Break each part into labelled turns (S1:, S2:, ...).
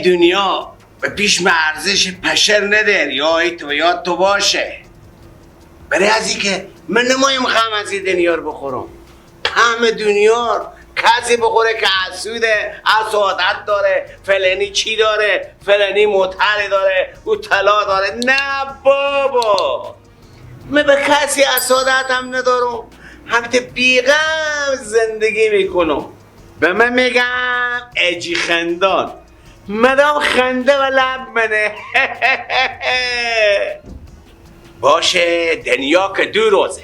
S1: دنیا به پیش ارزش پشر نداری یا تو باشه. برای ازی که من نمایم خم از این دنیا رو بخورم. همه دنیا کسی بخوره که حسوده، حسادت داره، فلانی چی داره، فلانی مطلع داره، او طلا داره. نه بابا، من به کسی حسادت هم ندارم، همت بیغم زندگی میکنم. به من میگم اجی خندان، مدام خنده و لب منه. باشه دنیا که دو روزه،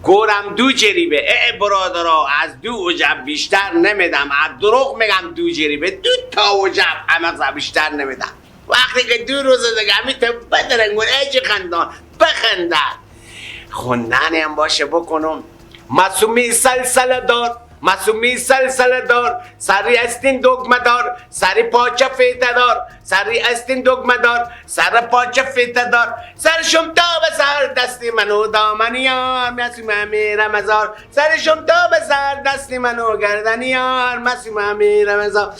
S1: گورم دو جریبه. برادرها از دو وجب بیشتر نمیدم، از دروغ میگم دو جریبه، 2 تا وجب همه بیشتر نمیدم. وقتی که 2 روزه دیگه همیته بدرنگون اجی خندان بخندن. خوندن هم باشه بکنم. معصومی سلسله دار، معصومی سلسله دار، سری استین دگمه دار، سری پاچه فیته دار، سری استین دگمه دار، سر پاچه فیته دار، سرشم تا به سر دستی منو دامنی یار، معصومه میره مزار، سرشم تا به سر دستی منو گردنی یار، معصومه میره مزار.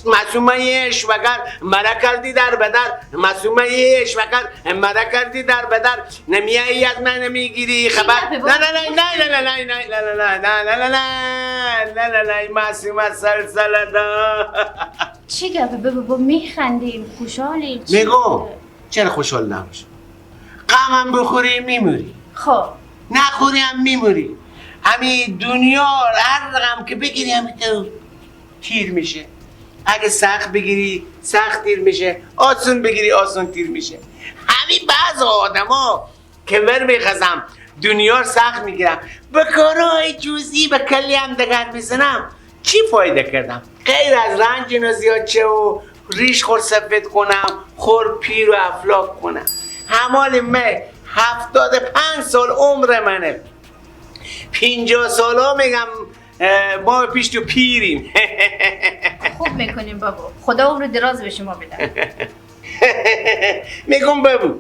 S1: معصومه اشوگر مرا کردی در بدر، معصومه اشوگر مرا کردی در بدر، نمیایی از من نمیگیری خبر. نه نه نه نه نه نه نه نه نه نه نه نه معصومه سلسله دار.
S2: چی گفته بابا؟ میخندیم، خوشحالیم.
S1: میگم چرا خوشحال نباش؟ غمم بخوری میموری،
S2: خب
S1: نخوری هم میموری. همین دنیا هر رقم که بگیری همین تیر میشه. اگه سخت بگیری سخت تیر میشه، آسون بگیری آسون تیر میشه. همین بعض آدما که ور میخزم دنیا رو سخت میگیرم، به کارهای جوزی به کلی هم دگر میزنم، چی فایده کردم؟ غیر از رنج اینا زیاد چه و ریش خور سفید کنم، خور پیر و افلاک کنم. همال من 75 سال عمر منه، 50 سالا میگم ما پیش تو پیریم.
S2: خوب میکنیم بابا، خدا عمر دراز به شما بده.
S1: میگم بابو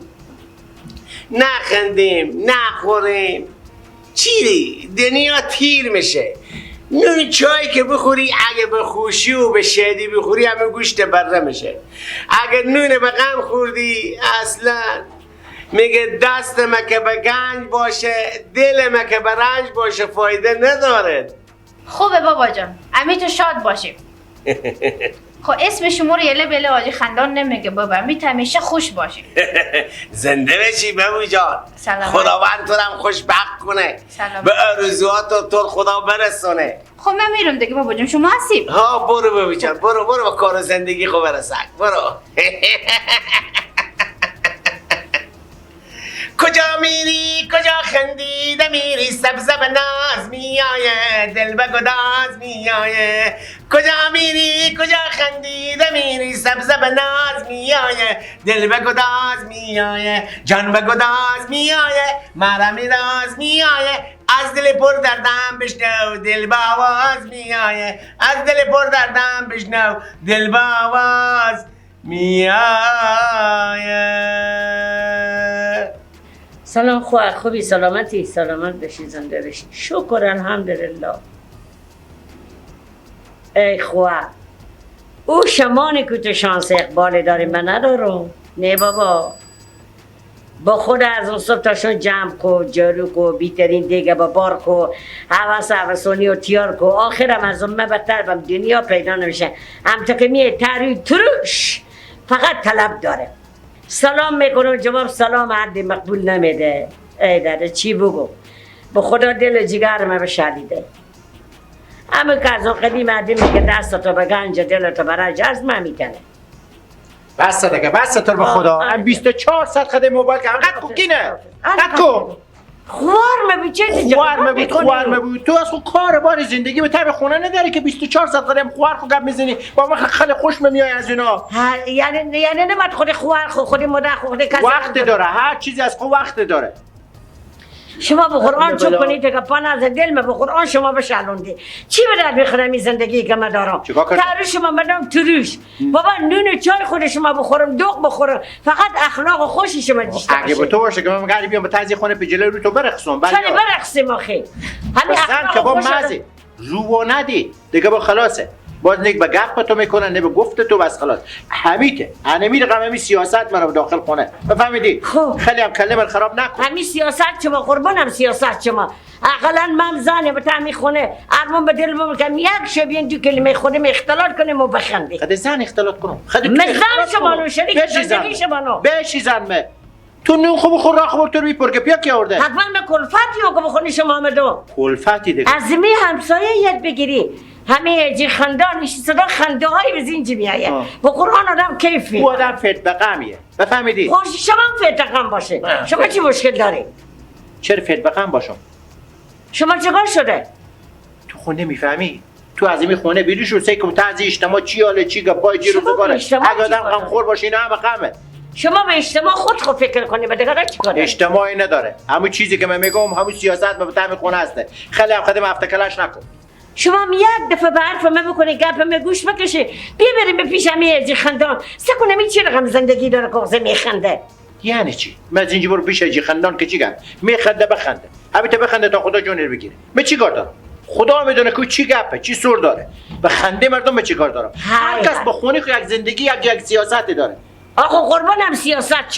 S1: نخندیم نخوریم، چی دنیا تیر میشه. نون چای که بخوری اگه به خوشی و به شادی بخوری همه گوشت بره میشه. اگه نون به غم خوردی اصلا میگه دست ما که به گنج باشه دل ما که به رنج باشه فایده نداره.
S2: خوبه بابا جان، امیتو شاد باشیم. خب اسم شما رو یله بله آجی خندان نمیگه بابا، امیت همیشه خوش باشیم.
S1: زنده بشی بابو جان،
S2: سلامت.
S1: خداوند تو هم خوشبخت کنه،
S2: سلامت.
S1: به آرزوهات تو خدا برسونه.
S2: خب من میرم دیگه بابا جان، شما هستیم.
S1: ها برو بابو جان، برو با کار زندگی خوب برسک، برو. کجا میری کجا خندیده میری، سبز به ناز میآیه دل به گداز میآیه. کجا میری کجا خندیده میری، سبز به ناز میآیه دل به گداز میآیه، جان به گداز میآیه مرا میراز میآیه. از دل پر دردم بشنو دل با آواز میآیه، از دل پر دردم بشنو دل با آواز میآیه.
S3: سلام خواه خوبی سلامتی سلامت بشی زنده بشی شکر الحمدلله. ای خواه او شمانی که تو شانس اقبال داری من ندارم. نه بابا با خود از اون صبح تاشون جمع کو جارو کو بیترین دیگه با بار کو حوثانی و تیار کو، آخرم از اون بدتر بم دنیا پیدا نمیشه. همتا که میه تری تروش فقط طلب داره. سلام میکنم جواب سلام عدی مقبول نمیده. ای داده چی بگو؟ به خدا دل جگر من بشالیده. اما که از اون قدیم عدی میگه دستتو به گنج دلتو برای جرز من میکنه.
S4: بس دیگه بس تو به خدا. 24 ساعت خدمه موبایل که انقدر کوکینه قد کو
S3: خوار مبی چه
S4: خوار مبی تو از خود کار بار زندگی به تب خونه نداری که 24 ساعت خدمه خوار خود گپ میزنی با من خیلی خوش میای از اینا.
S3: یعنی نباید خود خوار خود مادر خود کسی
S4: وقت داره، هر چیزی از خود وقت داره.
S3: شما به قرآن چون کنید که پا از دل ما به قرآن شما بشالوندی چی به درد میخورم این زندگی که من دارم؟ تارو شما مدام تروش بابا نون چای خود شما بخورم دوغ بخورم فقط اخلاق و خوشی شما داشته
S4: اگه به تو باشه که من قاعد بیام به تازی خونه به جلوی رو تو برقصم
S3: چرا برقصیم آخه همین
S4: اخلاق که با مزه رو ندی دیگه با خلاصه. باز نیک به گپ تو میکنن نه به گفت تو بس خلاص همیته انمی رقم همی سیاست مرا داخل خونه بفهمیدی
S3: خب.
S4: خیلی هم کلمه خراب نکن
S3: همین سیاست شما قربانم سیاست شما اقلا من زنه به تعمی خونه ارمان به دل میکنم یک شبیه دو کلمه خودم اختلاط کنیم و بخنده
S4: خد زن اختلاط کنم خد تو
S3: من
S4: اختلاط
S3: زن شما
S4: کنم.
S3: رو شریک
S4: بشی زن
S3: زندگی شما رو
S4: بشی زن مه تو نون خوب خور را خور تو روی پرگه پیا کی آورده
S3: حتما به کلفتی رو که بخونی شما آمدو
S4: کلفتی دیگه
S3: از می همسایه یاد بگیری همه جی خندانش صدا خنده های به زینجی میایه با قرآن آدم کیف
S4: او آدم فت بقمیه بفهمیدی
S3: خوش شما هم فتقم باشه شما چی مشکل داری؟
S4: چرا فت بقم باشم
S3: شما چیکار شده؟
S4: تو خونه میفهمی تو از این خونه بیرون شو سیکم تا از اجتماع چی حاله چی گپای چی
S3: شما
S4: رو
S3: به
S4: بگاره
S3: اجتماع
S4: اگه
S3: چی
S4: آدم
S3: کاره؟
S4: غمخور باشه اینا همه غمه
S3: شما به اجتماع خود فکر کنی به دیگران چیکار داری؟
S4: اجتماعی نداره همون چیزی که من میگم همون سیاست به تعمیر خونه هسته خیلی هم خدم هفته کلش نکن
S3: شما هم یک دفعه به حرف من بکنی گپ من گوش بکشی بیا بریم به پیش همه جی خندان سکون همین چی رقم زندگی داره که میخنده
S4: یعنی چی من از اینجا برو پیش اجی خندان که چی گم میخنده بخنده همین بخنده تا خدا جون رو بگیره من چی کار دارم خدا میدونه که چی گپه چی سر داره به خنده مردم به چی کار دارم هر
S3: های
S4: کس
S3: های.
S4: با خونی یک زندگی یک سیاستی داره
S3: آخو قربانم سیاست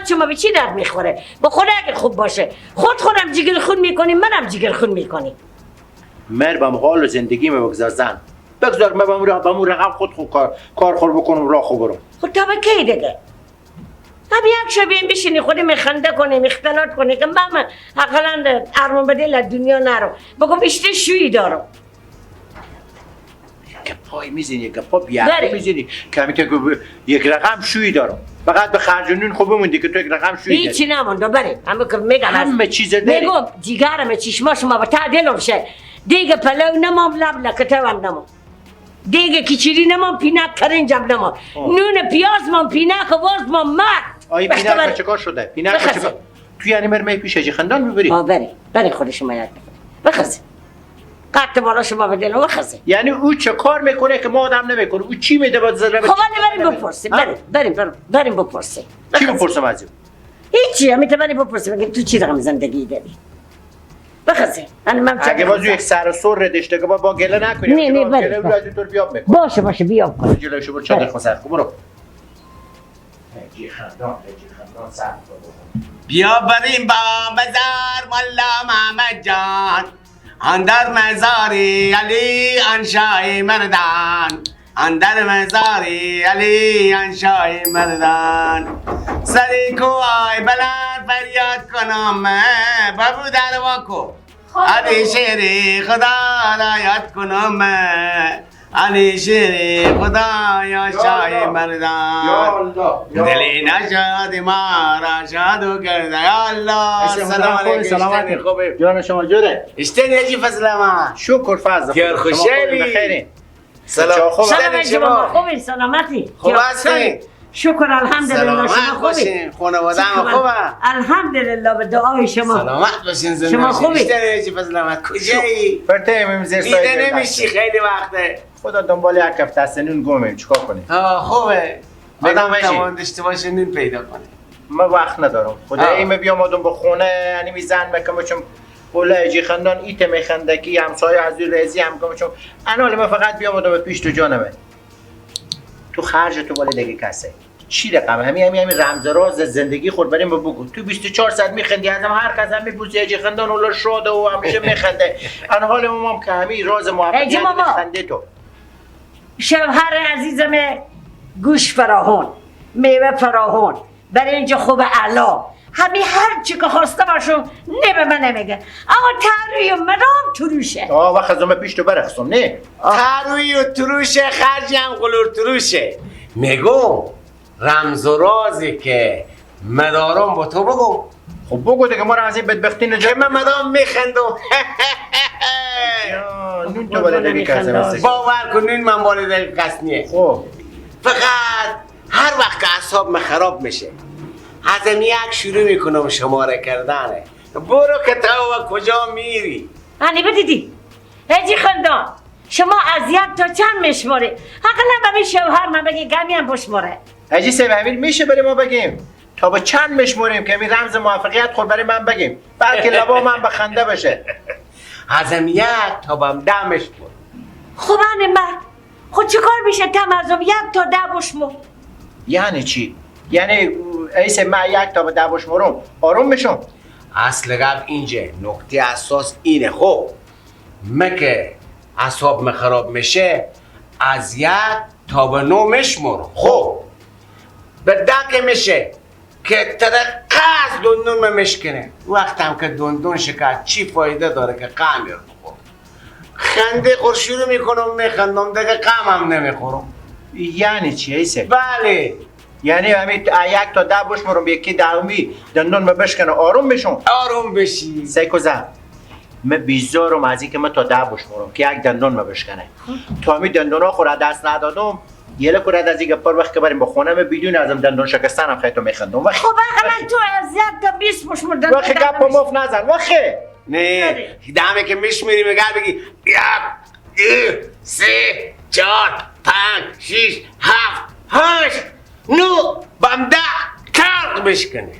S3: شما به چی درد میخوره با خود اگه خوب باشه خودم جگر خون میکنی منم جگر خون میکنی
S4: مربم حال و زندگی می بگذار زن بگذار من بمون رقم خود کار خور بکنم راه خوب برم
S3: خود تا به کی دیگه هم یک شبیه بشینی خودی میخنده کنی اختلاط کنی که من حقلا ارمان به دل دنیا نرو بگو بیشتر شویی دارم
S4: گپای میزنی گپا بیاره
S3: بله.
S4: میزنی کمی که یک رقم شویی دارم فقط به خرج نون خوب بموندی که تو یک رقم شویی داری
S3: هیچی نمونده بریم همه که میگم
S4: همه چیز داری
S3: میگم جیگرم چشما شما به تا دلم شه دیگه پلو نمام لب لکتوم نمام دیگه کچیری نمام پینک کرنجم نمام نون پیاز مام پینک واز مام مرد
S4: آی پینک چه کار شده پینک چه کار تو یعنی مرمه پیش اجی خندان میبری
S3: بری خود شما یاد بخزی قط بالا شما به دلم بخزی
S4: یعنی او چه کار میکنه که ما آدم نمیکنه او چی میده با ذره
S3: خب بریم بپرسیم بریم بپرسیم
S4: چی بپرسم از این
S3: هیچی همیته بریم بپرسیم بگیم تو چی رقم زندگی داری بخزی
S4: اگه بازو یک سر و سر ردشته که با گله نکنیم
S3: نه
S4: گله رو از اینطور بیاب میکنه
S3: باشه بیام کن
S4: جلوشو برو چادر خون سر خوب برو اجی خندان سر
S1: بیا بریم با مزار ملا محمد جان اندر مزاری علی انشای مردان اندر مزاری علی انشای مردان سری کوای بلند فریاد کنم بابو در واکو علی شیری خدا را یاد کنم علی شیری خدا یا شای مردان دلی نشاد ما را شادو کرده یا الله سلام علیکم
S4: سلامتی خوبه جان شما جوره
S1: اشتن یجی فضل ما
S4: شکر فضل
S1: خیر خوشحالی.
S4: بخیرین
S1: سلام
S4: خوبه.
S3: سلام شما خوبی سلامتی
S1: خوب هستین
S3: شکر الحمدلله
S1: سلامت
S3: شما خوبی
S1: باشین خانواده هم خوبه
S3: الحمدلله به دعای شما
S1: سلامت باشین زنده
S3: شما
S1: باشین.
S3: خوبی؟
S1: اشتن یجی فضل ما کجایی
S4: برته امیم زیر
S1: دیده
S4: سایه
S1: نمیشی خیلی وقته
S4: خدا دنبال یک کفت سنون گمیم چیکار کنیم
S1: خوبه
S4: بگم
S1: آدم
S4: بشی.
S1: توان داشته باشه نون پیدا کنه
S4: من وقت ندارم خدا
S1: آه.
S4: ایمه بیام آدم به خونه یعنی میزن مکم چون بوله اجی خندان ایت میخندکی همسایه از دور رزی هم کم چون انال من فقط بیام آدم پیش تو جانمه تو خرج تو بالا دیگه کسه چی رقم همین رمز راز زندگی خود بریم بگو تو 24 ساعت میخندی ازم هر کس هم میپوسی اجی خندان اولا شاده و همیشه میخنده ان حال ما که همین راز موفقیت
S3: ماما.
S4: خنده تو
S3: شوهر عزیزم گوش فراهون میوه فراهون برای اینجا خوب علا همین هر چی که خواسته باشم نه به من نمیگه اما تروی و مدام تروشه
S4: وقت از پیش تو برخصم نه
S1: تروی و تروشه خرجی هم قلور تروشه میگو رمز و رازی که مدارم با تو بگو
S4: خب بگو دیگه ما رو از این بدبختی
S1: که
S4: نجات
S1: من مدام میخندم
S4: نون تو بالا دیگه کسه مثل
S1: باور کن نون من بالا دیگه کس نیه
S4: خب
S1: فقط هر وقت که اعصاب من خراب میشه ازم یک شروع میکنم شماره کردنه برو که تو و کجا میری
S3: هنی بدیدی هجی خندان شما از یک تا چند میشماری حقلا به شوهر من بگی گمی هم بشماره
S4: حاجی سیب همین میشه بریم ما بگیم تا با چند مشموریم که این رمز موفقیت خود برای من بگیم بلکه لبا من به خنده بشه
S1: ازم یک تا بم 10 مشمور
S3: خوبان مرد خود چیکار میشه تمرزم 1 تا 10 بشمر.
S4: یعنی چی؟ یعنی ایسه من 1 تا به 10 بشمرم آروم میشم؟
S1: اصل گپ اینجا نکته اساس اینه. خب که اعصاب خراب میشه از 1 تا به 9 میشمرم. خب به 10 که میشه که ترقه از دندون مشکنه. وقتم که دندون شکست چی فایده داره که قم میرم خورم. خنده خور شروع میکنم میخندم دیگه قم هم نمیخورم.
S4: یعنی چی ایسه؟
S1: بله
S4: یعنی همین 1 تا 10 بشمرم یکی دهمی دندون ما بشکنه آروم میشم؟
S1: آروم بشی.
S4: سیکوزم من بیزارم از این که من تا 10 بشمرم که 1 دندون ما بشکنه. تا همین دندون ها خورد دست ندادم یه لکورد از این گپار وقت که بریم بخونه من بدون ازم دندون شکستن هم خیلی میخندم.
S3: خب اقلا تو از 1 تا 20 بشمر دندون.
S4: وقتی گپ مف نزن وقتی
S1: نه دمه که میشمیری میگر بگی 1 2 3 4 5 6 7 8 9 بم 10 کرد بشکنه.